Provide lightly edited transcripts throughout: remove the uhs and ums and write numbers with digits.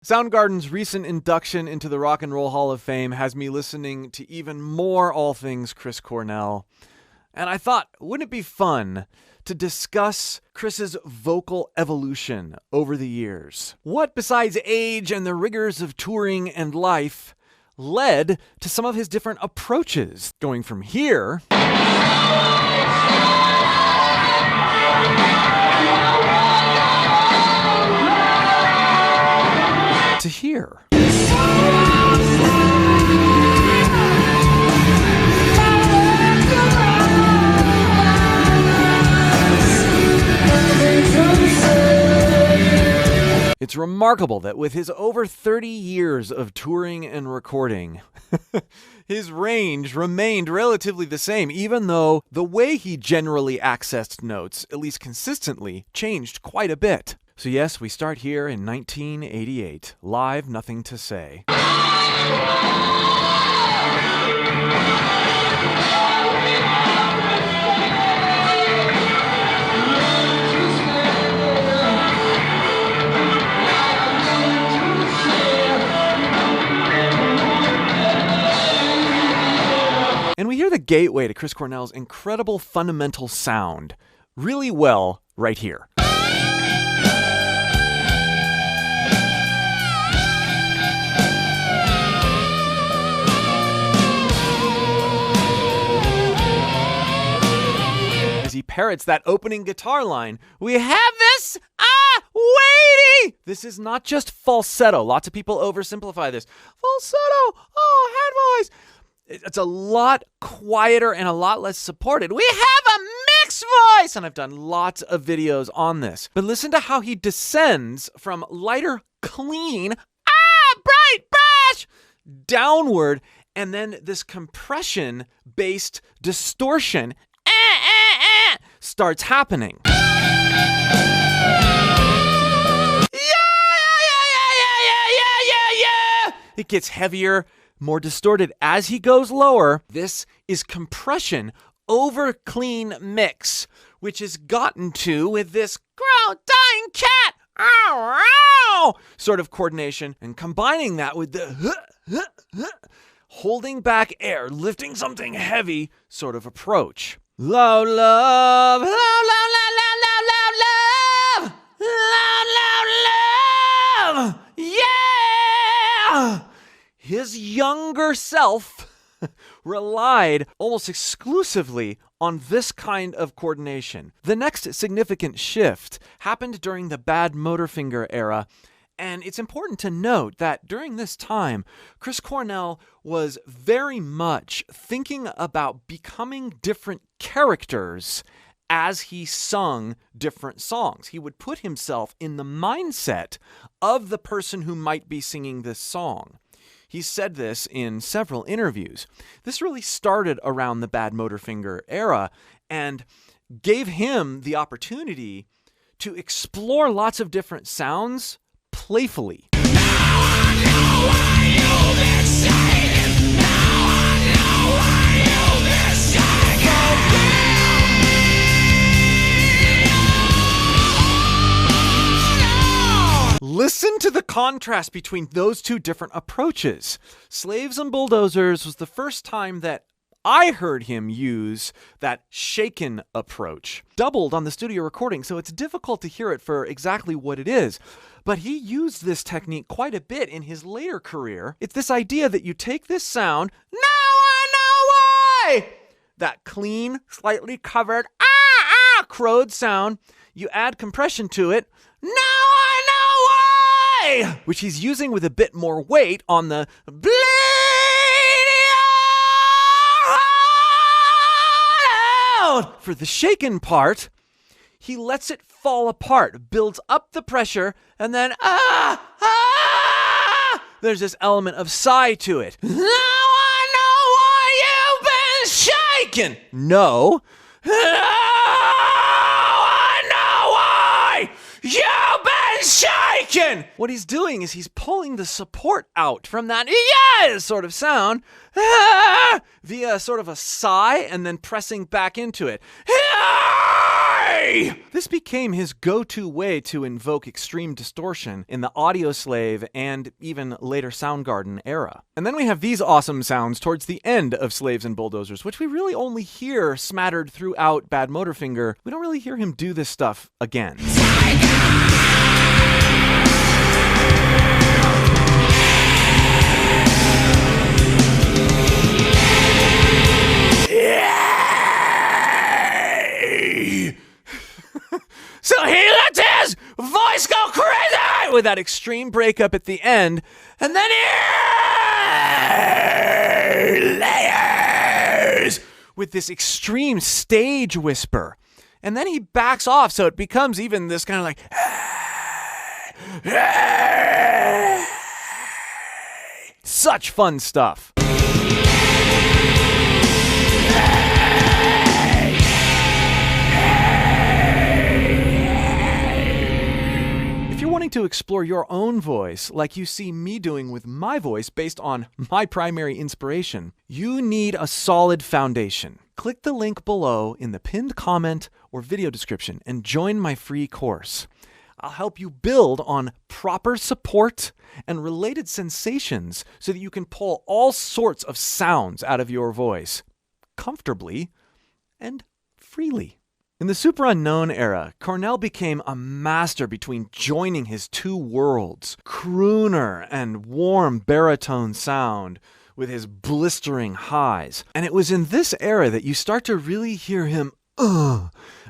Soundgarden's recent induction into the Rock and Roll Hall of Fame has me listening to even more all things Chris Cornell. And I thought, wouldn't it be fun to discuss Chris's vocal evolution over the years? What, besides age and the rigors of touring and life, led to some of his different approaches, going from here to here. It's remarkable that with his over 30 years of touring and recording, his range remained relatively the same, even though the way he generally accessed notes, at least consistently, changed quite a bit. So yes, we start here in 1988, live Nothing to Say. And we hear the gateway to Chris Cornell's incredible fundamental sound really well right here. As he parrots that opening guitar line, we have this, weighty! This is not just falsetto. Lots of people oversimplify this. Falsetto, head voice. It's a lot quieter and a lot less supported. We have a mixed voice! And I've done lots of videos on this. But listen to how he descends from lighter, clean, bright, brash, downward, and then this compression-based distortion starts happening. It gets heavier, more distorted as he goes lower. This is compression over clean mix, which is gotten to with this growl, dying cat, sort of coordination, and combining that with the holding back air, lifting something heavy sort of approach. Loud love, loud, loud, loud, loud, loud, loud, loud, loud, loud, yeah! His younger self relied almost exclusively on this kind of coordination. The next significant shift happened during the Badmotorfinger Era, and it's important to note that during this time, Chris Cornell was very much thinking about becoming different characters as he sung different songs. He would put himself in the mindset of the person who might be singing this song. He said this in several interviews. This really started around the Badmotorfinger Era and gave him the opportunity to explore lots of different sounds playfully. Listen to the contrast between those two different approaches. Slaves and Bulldozers was the first time that I heard him use that shaken approach. Doubled on the studio recording, so it's difficult to hear it for exactly what it is. But he used this technique quite a bit in his later career. It's this idea that you take this sound, now I know why! That clean, slightly covered, crowed sound, you add compression to it, now I know why! Which he's using with a bit more weight on the bleed. For the shaken part, he lets it fall apart, builds up the pressure, and then there's this element of sigh to it. Now I know why you've been shaken. No. Now I know why you've been shaken. What he's doing is he's pulling the support out from that sort of sound via sort of a sigh and then pressing back into it. This became his go-to way to invoke extreme distortion in the Audioslave and even later Soundgarden era. And then we have these awesome sounds towards the end of Slaves and Bulldozers, which we really only hear smattered throughout Badmotorfinger. We don't really hear him do this stuff again. So he let his voice go crazy with that extreme breakup at the end, and then he layers with this extreme stage whisper. And then he backs off, so it becomes even this kind of like such fun stuff. To explore your own voice like you see me doing with my voice based on my primary inspiration, you need a solid foundation. Click the link below in the pinned comment or video description and join my free course. I'll help you build on proper support and related sensations so that you can pull all sorts of sounds out of your voice comfortably and freely. In the Superunknown Era, Cornell became a master between joining his two worlds, crooner and warm baritone sound, with his blistering highs. And it was in this era that you start to really hear him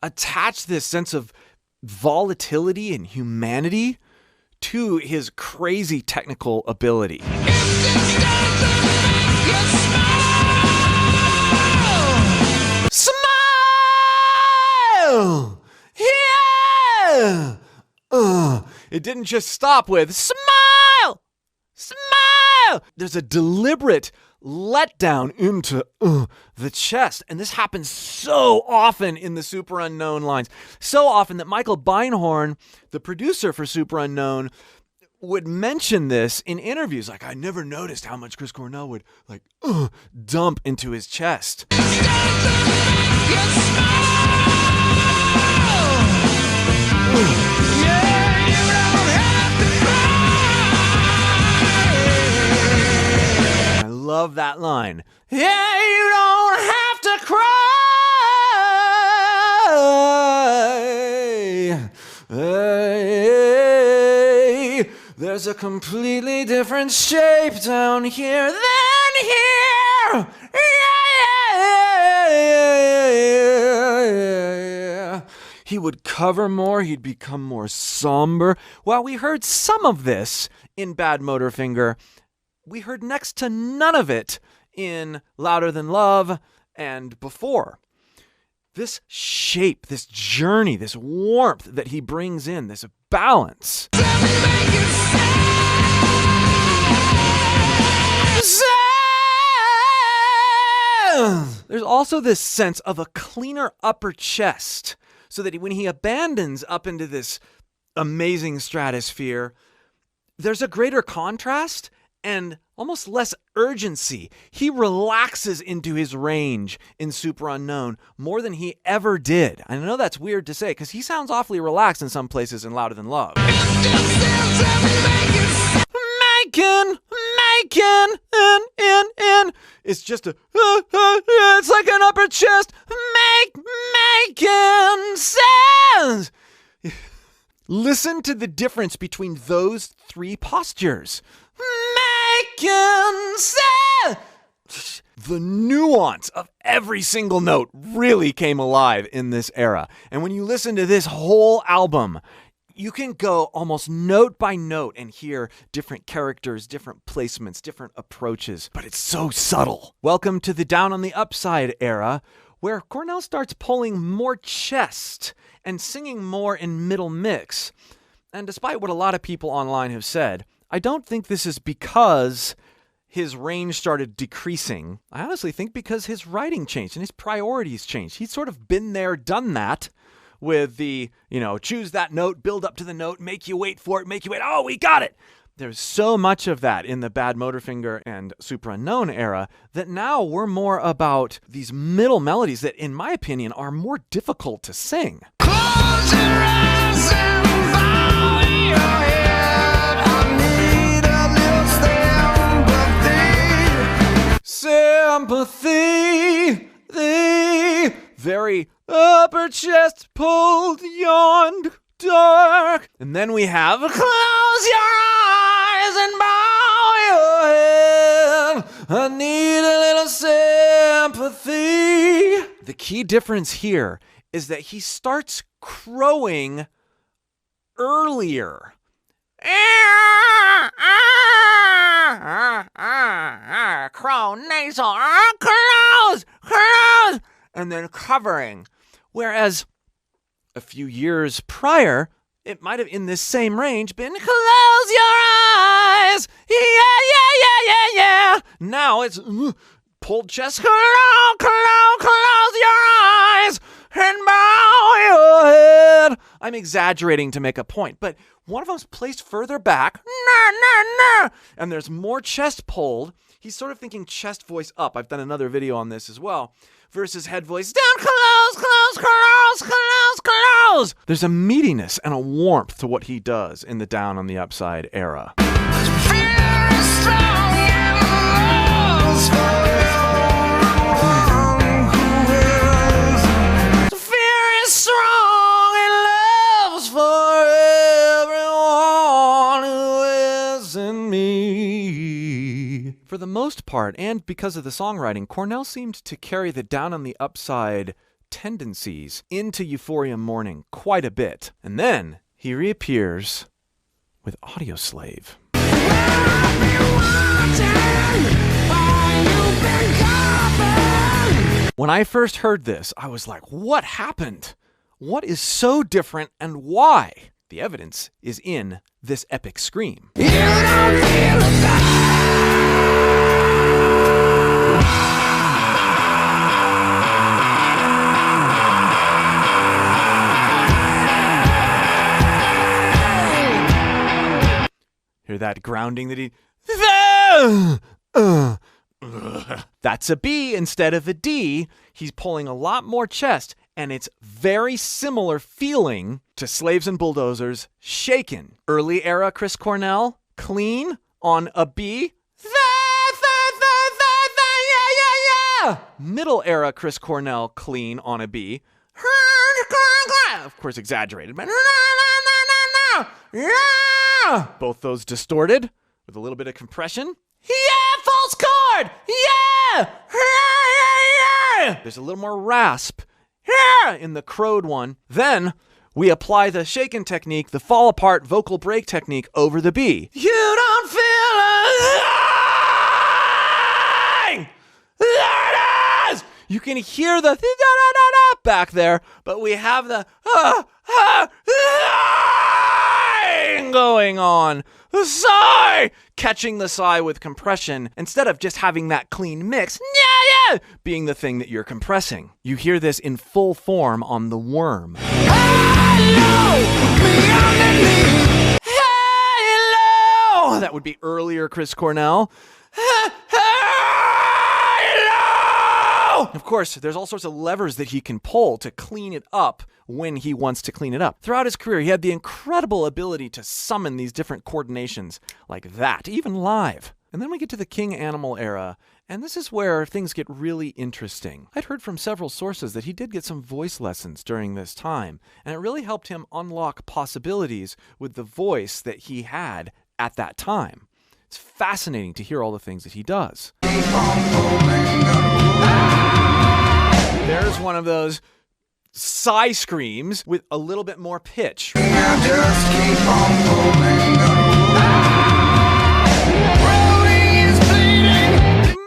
attach this sense of volatility and humanity to his crazy technical ability. Yeah! It didn't just stop with smile! Smile! There's a deliberate letdown into the chest. And this happens so often in the Superunknown lines. So often that Michael Beinhorn, the producer for Superunknown, would mention this in interviews. Like, I never noticed how much Chris Cornell would dump into his chest. I love that line. Yeah, you don't have to cry. Hey, there's a completely different shape down here than here. Yeah. He would cover more, he'd become more somber. While we heard some of this in Badmotorfinger, we heard next to none of it in Louder Than Love and before. This shape, this journey, this warmth that he brings in, this balance. There's also this sense of a cleaner upper chest, so that when he abandons up into this amazing stratosphere, there's a greater contrast and almost less urgency. He relaxes into his range in Superunknown more than he ever did. I know that's weird to say, because he sounds awfully relaxed in some places in Louder Than Love. In. It's just it's like an upper chest. Making sense. Listen to the difference between those three postures. Making sense. The nuance of every single note really came alive in this era. And when you listen to this whole album, you can go almost note by note and hear different characters, different placements, different approaches, but it's so subtle. Welcome to the Down on the Upside era, where Cornell starts pulling more chest and singing more in middle mix. And despite what a lot of people online have said, I don't think this is because his range started decreasing. I honestly think because his writing changed and his priorities changed. He's sort of been there, done that, with the, choose that note, build up to the note, make you wait for it, make you wait. Oh, we got it. There's so much of that in the Badmotorfinger and Superunknown era that now we're more about these middle melodies that, in my opinion, are more difficult to sing. Close your eyes and bow your head. I need a little Sympathy, the very upper chest pulled, yawned, dark. And then we have close your eyes and bow your head. I need a little sympathy. The key difference here is that he starts crowing earlier. Crow nasal, close, and then covering. Whereas a few years prior, it might have in this same range been close your eyes, yeah. Now it's pulled chest, close your eyes, and bow your head. I'm exaggerating to make a point, but one of them's placed further back, and there's more chest pulled. He's sort of thinking chest voice up. I've done another video on this as well. Versus head voice down, close. There's a meatiness and a warmth to what he does in the Down on the Upside era. Fear is strong and loves for everyone who is. Fear is strong and loves for everyone who isn't me. For the most part, and because of the songwriting, Cornell seemed to carry the Down on the Upside tendencies into Euphorium Morning quite a bit. And then he reappears with Audioslave. When I first heard this, I was like, what happened? What is so different and why? The evidence is in this epic scream. You don't feel a Hear that grounding that he... That's a B instead of a D. He's pulling a lot more chest, and it's very similar feeling to Slaves and Bulldozers, Shaken. Early era Chris Cornell, clean on a B. Middle era Chris Cornell, clean on a B. Of course, exaggerated, but both those distorted with a little bit of compression. Yeah, false chord. Yeah. There's a little more rasp in the crowed one. Then we apply the shaken technique, the fall apart vocal break technique over the B. You don't feel a thing. There it is. You can hear the back there, but we have the going on. The sigh! Catching the sigh with compression instead of just having that clean mix, being the thing that you're compressing. You hear this in full form on The Worm. Hello! That would be earlier Chris Cornell. Of course, there's all sorts of levers that he can pull to clean it up when he wants to clean it up. Throughout his career, he had the incredible ability to summon these different coordinations like that, even live. And then we get to the King Animal era, and this is where things get really interesting. I'd heard from several sources that he did get some voice lessons during this time, and it really helped him unlock possibilities with the voice that he had at that time. It's fascinating to hear all the things that he does. There's one of those sigh screams with a little bit more pitch. Now just keep on pulling Rolling is bleeding.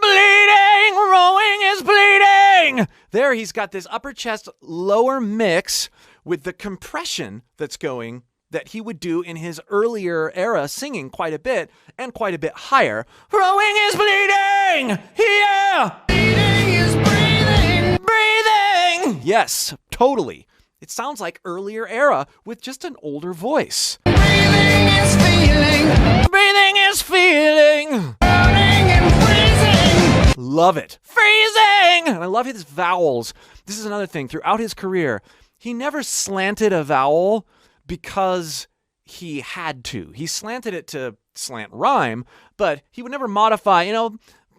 Bleeding, rowing is bleeding. There he's got this upper chest, lower mix with the compression that's going that he would do in his earlier era, singing quite a bit and quite a bit higher. Rowing is bleeding. Yeah. Bleeding is breathing. Breathing. Yes, totally. It sounds like earlier era with just an older voice. Breathing is feeling. Breathing is feeling. Burning and freezing. Love it. Freezing. And I love his vowels. This is another thing. Throughout his career, he never slanted a vowel because he had to. He slanted it to slant rhyme, but he would never modify,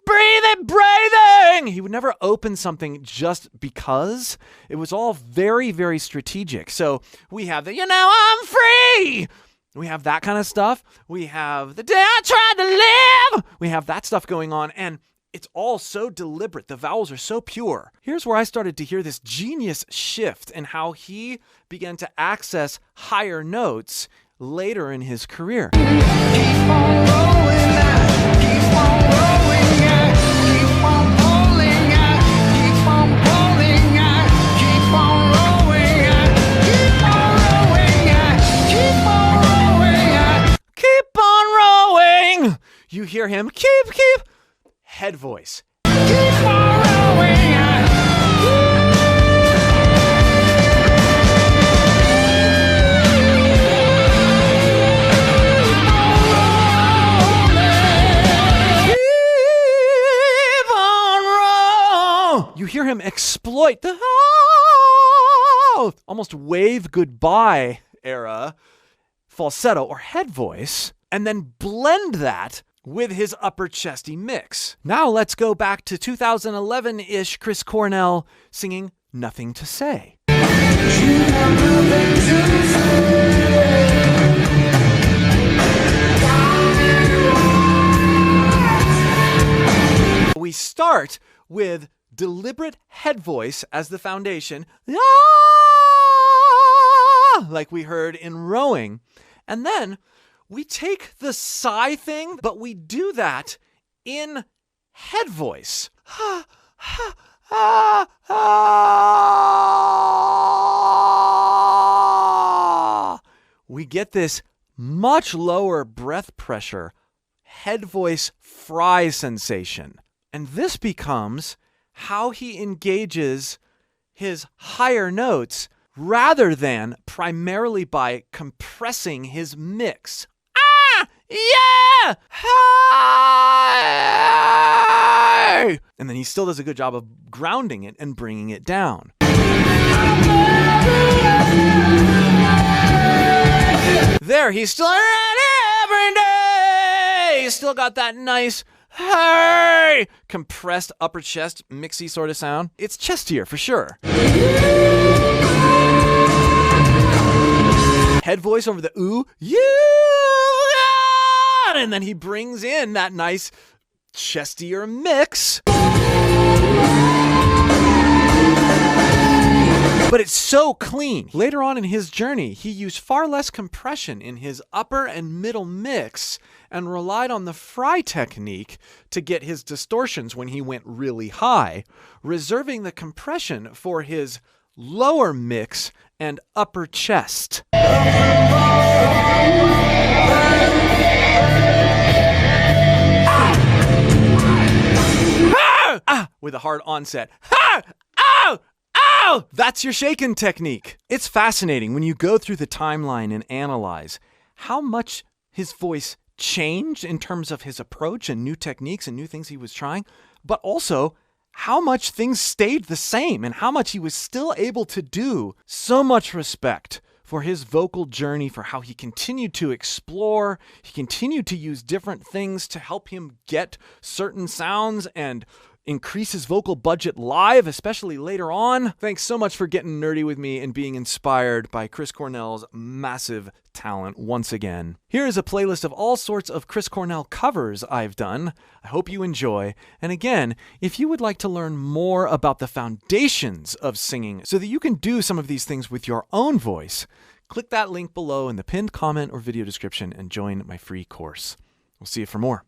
breathing. He would never open something just because. It was all very, very strategic. So we have the, I'm free. We have that kind of stuff. We have the day I tried to live. We have that stuff going on, and it's all so deliberate. The vowels are so pure. Here's where I started to hear this genius shift in how he began to access higher notes later in his career. Keep on rolling now, keep on rolling now, keep on rolling now, keep on rolling now, keep on rolling now, keep on rolling now, keep on rolling now. Keep on rowing. You hear him, keep, head voice. Keep on rolling now. You hear him exploit the almost wave goodbye era falsetto or head voice, and then blend that with his upper chesty mix. Now let's go back to 2011-ish Chris Cornell singing Nothing to Say. We start with deliberate head voice as the foundation, like we heard in rowing. And then we take the sigh thing, but we do that in head voice. We get this much lower breath pressure, head voice fry sensation. And this becomes how he engages his higher notes rather than primarily by compressing his mix. Yeah! Hi! And then he still does a good job of grounding it and bringing it down. There, he's still every day. He's still got that nice hey compressed upper chest mixy sort of sound. It's chestier for sure. Head voice over the ooh, and then he brings in that nice chestier mix. But it's so clean. Later on in his journey, he used far less compression in his upper and middle mix and relied on the fry technique to get his distortions when he went really high, reserving the compression for his lower mix and upper chest. With a hard onset. That's your shaken technique. It's fascinating when you go through the timeline and analyze how much his voice changed in terms of his approach and new techniques and new things he was trying, but also how much things stayed the same and how much he was still able to do. So much respect for his vocal journey, for how he continued to explore. He continued to use different things to help him get certain sounds and increase his vocal budget live, especially later on. Thanks so much for getting nerdy with me and being inspired by Chris Cornell's massive talent once again. Here is a playlist of all sorts of Chris Cornell covers I've done. I hope you enjoy. And again, if you would like to learn more about the foundations of singing so that you can do some of these things with your own voice, click that link below in the pinned comment or video description and join my free course. We'll see you for more.